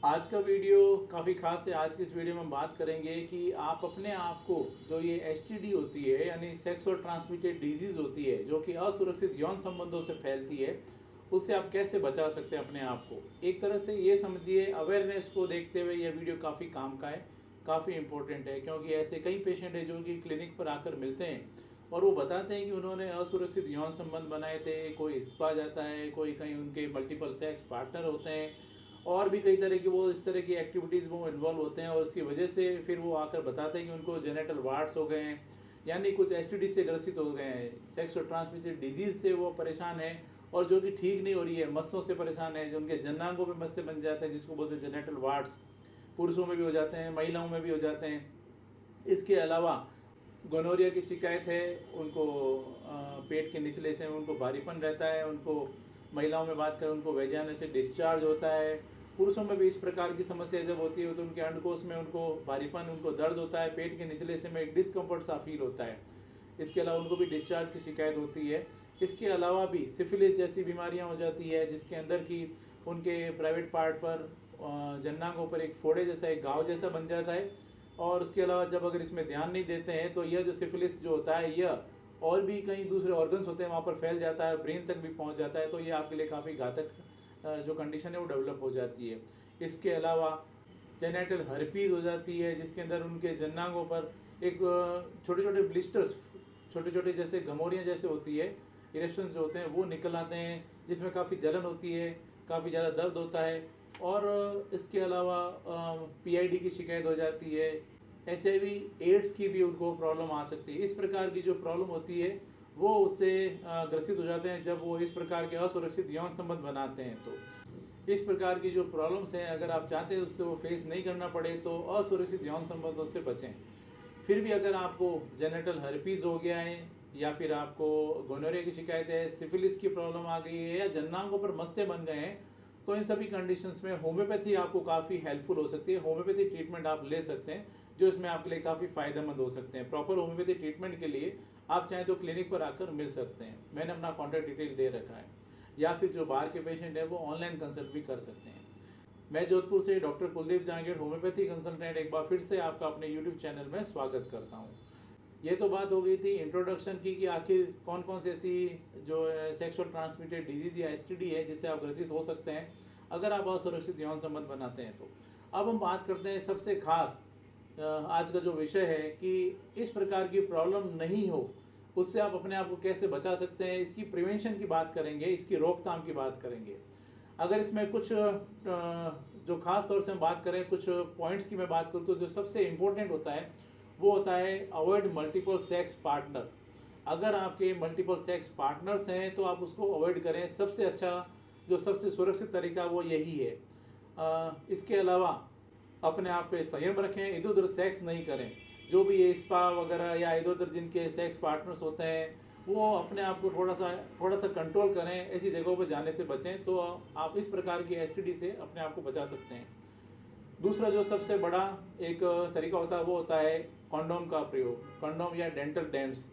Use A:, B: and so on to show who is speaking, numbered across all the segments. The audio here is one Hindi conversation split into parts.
A: आज का वीडियो काफ़ी खास है। आज की इस वीडियो में हम बात करेंगे कि आप अपने आप को जो ये एसटीडी होती है यानी सेक्स और ट्रांसमिटेड डिजीज़ होती है जो कि असुरक्षित यौन संबंधों से फैलती है, उससे आप कैसे बचा सकते हैं अपने आप को। एक तरह से ये समझिए अवेयरनेस को देखते हुए यह वीडियो काफ़ी काम का है, काफ़ी इंपॉर्टेंट है, क्योंकि ऐसे कई पेशेंट हैं जो कि क्लिनिक पर आकर मिलते हैं और वो बताते हैं कि उन्होंने असुरक्षित यौन संबंध बनाए थे। कोई स्पा जाता है, कोई कहीं उनके मल्टीपल सेक्स पार्टनर होते हैं और भी कई तरह की वो इस तरह की एक्टिविटीज़ में वो इन्वॉल्व होते हैं और उसकी वजह से फिर वो आकर बताते हैं कि उनको जेनेटल वार्ड्स हो गए हैं, यानी कुछ एसटीडी से ग्रसित हो गए हैं, सेक्स और ट्रांसमिटेड डिजीज़ से वो परेशान है और जो कि ठीक नहीं हो रही है, मस्सों से परेशान है, जो उनके जनांगों में मस्से बन जाते हैं जिसको बोलते हैं जेनेटल वार्ड्स। पुरुषों में भी हो जाते हैं, महिलाओं में भी हो जाते हैं। इसके अलावा गोनोरिया की शिकायत है, उनको पेट के निचले हिस्से में उनको भारीपन रहता है, उनको महिलाओं में बात करें उनको वेजाना से डिस्चार्ज होता है। पुरुषों में भी इस प्रकार की समस्या जब होती है तो उनके अंडकोश में उनको भारीपन, उनको दर्द होता है, पेट के निचले हिस्से में एक डिस्कम्फर्ट सा फील होता है। इसके अलावा उनको भी डिस्चार्ज की शिकायत होती है। इसके अलावा भी सिफिलिस जैसी बीमारियां हो जाती है जिसके अंदर की उनके प्राइवेट पार्ट पर जन्नांगों पर एक फोड़े जैसा, एक घाव जैसा बन जाता है। और उसके अलावा जब अगर इसमें ध्यान नहीं देते हैं तो यह जो सिफिलिस जो होता है यह और भी कई दूसरे ऑर्गन्स होते हैं वहाँ पर फैल जाता है, ब्रेन तक भी पहुँच जाता है, तो ये आपके लिए काफ़ी घातक जो कंडीशन है वो डेवलप हो जाती है। इसके अलावा जेनेटल हर्पीज हो जाती है जिसके अंदर उनके जन्नांगों पर एक छोटे छोटे ब्लिस्टर्स, छोटे छोटे जैसे गमोरियाँ जैसे होती है, इरेक्शंस जो होते हैं वो निकल आते हैं जिसमें काफ़ी जलन होती है, काफ़ी ज़्यादा दर्द होता है। और इसके अलावा पीआईडी की शिकायत हो जाती है, एचआईवी एड्स की भी उनको प्रॉब्लम आ सकती है। इस प्रकार की जो प्रॉब्लम होती है वो उससे ग्रसित हो जाते हैं जब वो इस प्रकार के असुरक्षित यौन संबंध बनाते हैं। तो इस प्रकार की जो प्रॉब्लम्स हैं अगर आप चाहते हैं उससे वो फेस नहीं करना पड़े तो असुरक्षित यौन संबंधों से बचें। फिर भी अगर आपको जेनेटल हर्पीज हो गया है या फिर आपको गोनोरिया की शिकायत है, सिफिलिस की प्रॉब्लम आ गई है या जन्नांगों पर मस्से बन गए हैं, तो इन सभी कंडीशंस में होम्योपैथी आपको काफ़ी हेल्पफुल हो सकती है। होम्योपैथी ट्रीटमेंट आप ले सकते हैं जो इसमें आपके लिए काफ़ी फायदेमंद हो सकते हैं। प्रॉपर होम्योपैथी ट्रीटमेंट के लिए आप चाहें तो क्लिनिक पर आकर मिल सकते हैं, मैंने अपना कॉन्टैक्ट डिटेल दे रखा है। या फिर जो बाहर के पेशेंट है वो ऑनलाइन कंसल्ट भी कर सकते हैं। मैं जोधपुर से doctor Kuldeep Jahangir, homeopathy consultant, एक बार फिर से आपका अपने यूट्यूब चैनल में स्वागत करता हूँ। ये तो बात हो गई थी इंट्रोडक्शन की कि आखिर कौन कौन सी ऐसी जो सेक्सुअल ट्रांसमिटेड डिजीज या एसटीडी है जिससे आप ग्रसित हो सकते हैं अगर आप असुरक्षित यौन संबंध बनाते हैं। तो अब हम बात करते हैं सबसे खास आज का जो विषय है कि इस प्रकार की प्रॉब्लम नहीं हो, उससे आप अपने आप को कैसे बचा सकते हैं, इसकी प्रिवेंशन की बात करेंगे, इसकी रोकथाम की बात करेंगे। अगर इसमें कुछ जो खास तौर से हम बात करें, कुछ पॉइंट्स की मैं बात करूँ तो जो सबसे इम्पोर्टेंट होता है वो होता है अवॉइड मल्टीपल सेक्स पार्टनर। अगर आपके मल्टीपल सेक्स पार्टनर्स हैं तो आप उसको अवॉइड करें। सबसे अच्छा जो सबसे सुरक्षित तरीका वो यही है। इसके अलावा अपने आप पे संयम रखें, इधर उधर सेक्स नहीं करें। जो भी ये स्पा वगैरह या इधर उधर जिनके सेक्स पार्टनर्स होते हैं वो अपने आप को थोड़ा सा कंट्रोल करें, ऐसी जगहों पर जाने से बचें, तो आप इस प्रकार की एसटीडी से अपने आप को बचा सकते हैं। दूसरा जो सबसे बड़ा एक तरीका होता है वो होता है कॉन्डोम का प्रयोग। कॉन्डोम या डेंटल डैम्स,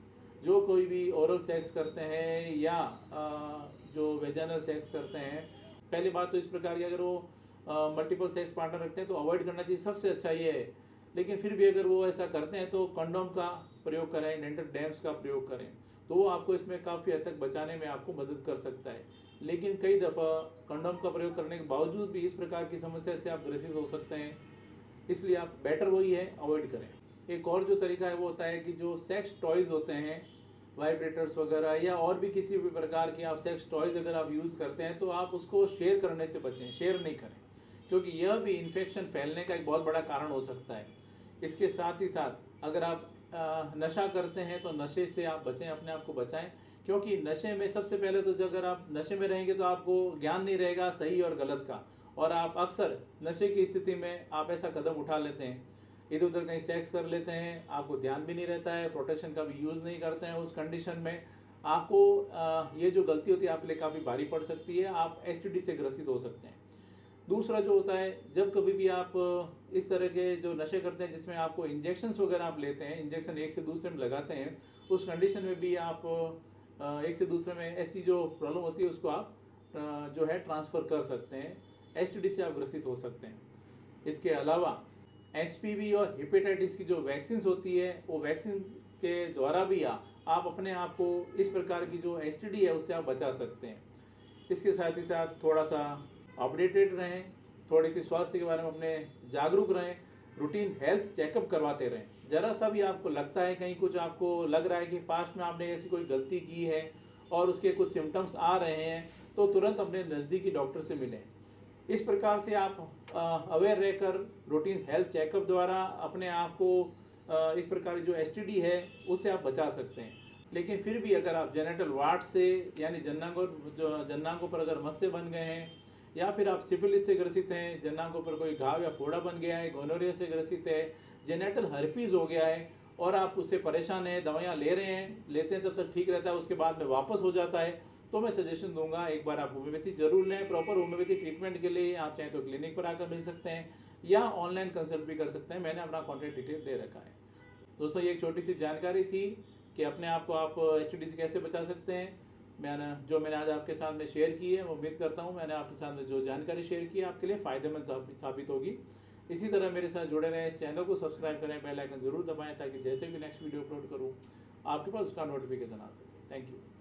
A: जो कोई भी ओरल सेक्स करते हैं या जो वेजाइनल सेक्स करते हैं, पहली बात तो इस प्रकार की अगर वो मल्टीपल सेक्स पार्टनर रखते हैं तो अवॉइड करना चाहिए, सबसे अच्छा ये है। लेकिन फिर भी अगर वो ऐसा करते हैं तो कॉन्डोम का प्रयोग करें, डेंटल डैम्स का प्रयोग करें, तो वो आपको इसमें काफ़ी हद तक बचाने में आपको मदद कर सकता है। लेकिन कई दफ़ा कंडोम का प्रयोग करने के बावजूद भी इस प्रकार की समस्या से आप ग्रसित हो सकते हैं, इसलिए आप बेटर वही है अवॉइड करें। एक और जो तरीका है वो होता है कि जो सेक्स टॉयज़ होते हैं, वाइब्रेटर्स वगैरह या और भी किसी भी प्रकार के आप सेक्स टॉयज़ अगर आप यूज़ करते हैं तो आप उसको शेयर करने से बचें, शेयर नहीं करें, क्योंकि यह भी इन्फेक्शन फैलने का एक बहुत बड़ा कारण हो सकता है। इसके साथ ही साथ अगर आप नशा करते हैं तो नशे से आप बचें, अपने आप को बचाएं, क्योंकि नशे में सबसे पहले तो जब अगर आप नशे में रहेंगे तो आपको ज्ञान नहीं रहेगा सही और गलत का, और आप अक्सर नशे की स्थिति में आप ऐसा कदम उठा लेते हैं, इधर उधर कहीं सेक्स कर लेते हैं, आपको ध्यान भी नहीं रहता है, प्रोटेक्शन का भी यूज़ नहीं करते हैं। उस कंडीशन में आपको ये जो गलती होती है आपके लिए काफ़ी भारी पड़ सकती है, आप एसटीडी से ग्रसित हो सकते हैं। दूसरा जो होता है, जब कभी भी आप इस तरह के जो नशे करते हैं जिसमें आपको इंजेक्शंस वगैरह आप लेते हैं, इंजेक्शन एक से दूसरे में लगाते हैं, उस कंडीशन में भी आप एक से दूसरे में ऐसी जो प्रॉब्लम होती है उसको आप जो है ट्रांसफ़र कर सकते हैं। एसटीडी से आप ग्रसित हो सकते हैं। इसके अलावा एचपीवी और हेपेटाइटिस की जो वैक्सीन होती है, वो वैक्सीन के द्वारा भी आप अपने आप को इस प्रकार की जो एसटीडी है उससे आप बचा सकते हैं। इसके साथ ही साथ थोड़ा सा अपडेटेड रहें, थोड़ी सी स्वास्थ्य के बारे में अपने जागरूक रहें, रूटीन हेल्थ चेकअप करवाते रहें। ज़रा सा भी आपको लगता है कहीं कुछ आपको लग रहा है कि पास्ट में आपने ऐसी कोई गलती की है और उसके कुछ सिम्टम्स आ रहे हैं, तो तुरंत अपने नज़दीकी डॉक्टर से मिलें। इस प्रकार से आप अवेयर रहकर रूटीन हेल्थ चेकअप द्वारा अपने आप को इस प्रकार की जो एसटीडी है उससे आप बचा सकते हैं। लेकिन फिर भी अगर आप जेनेटल वार्ड से यानी जन्नांगों पर अगर मस्से बन गए हैं, या फिर आप सिफिलिस से ग्रसित हैं, जन्नांगों पर कोई घाव या फोड़ा बन गया है, गोनोरिया से ग्रसित है, जेनेटल हर्पीज हो गया है और आप उससे परेशान हैं, दवाइयाँ लेते हैं तब तक ठीक रहता है, उसके बाद में वापस हो जाता है, तो मैं सजेशन दूंगा एक बार आप होम्योपैथी जरूर लें। प्रॉपर होम्योपैथी ट्रीटमेंट के लिए आप चाहें तो क्लिनिक पर आकर मिल सकते हैं या ऑनलाइन कंसल्ट भी कर सकते हैं। मैंने अपना कॉन्टैक्ट डिटेल दे रखा है। दोस्तों, ये एक छोटी सी जानकारी थी कि अपने आप को आप एसटीडी से कैसे बचा सकते हैं। मैंने आज आपके साथ में शेयर की है, उम्मीद करता हूँ मैंने आपके साथ में जो जानकारी शेयर की है आपके लिए फ़ायदेमंद साबित होगी। इसी तरह मेरे साथ जुड़े रहें, चैनल को सब्सक्राइब करें, बेल आइकन जरूर दबाएं ताकि जैसे भी नेक्स्ट वीडियो अपलोड करूँ आपके पास उसका नोटिफिकेशन आ सके। Thank you.